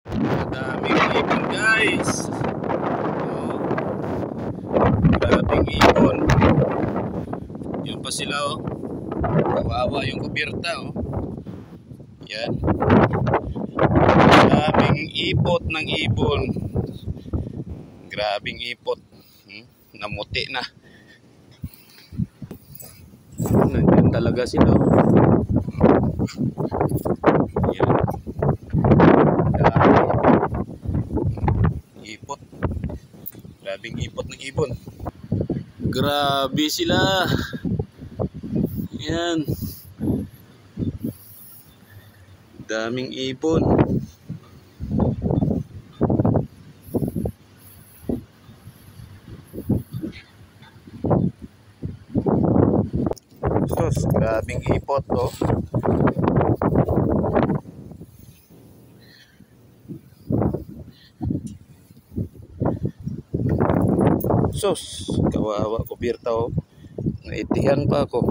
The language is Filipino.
Madaming ibon guys. Oh, grabing ibon. Yan pa sila oh. Kawawa yung kubirta oh. Yan. Grabing ipot ng ibon. Grabing ipot. Namuti na. Nandiyan talaga sila oh. Yan. Grabe. Ipot. Grabing ipot ng ibon. Grabe sila. Yan. Daming ibon. Sus, grabing ipot oh. Sus, kawawa ko birta oh. Naitihan pa ako.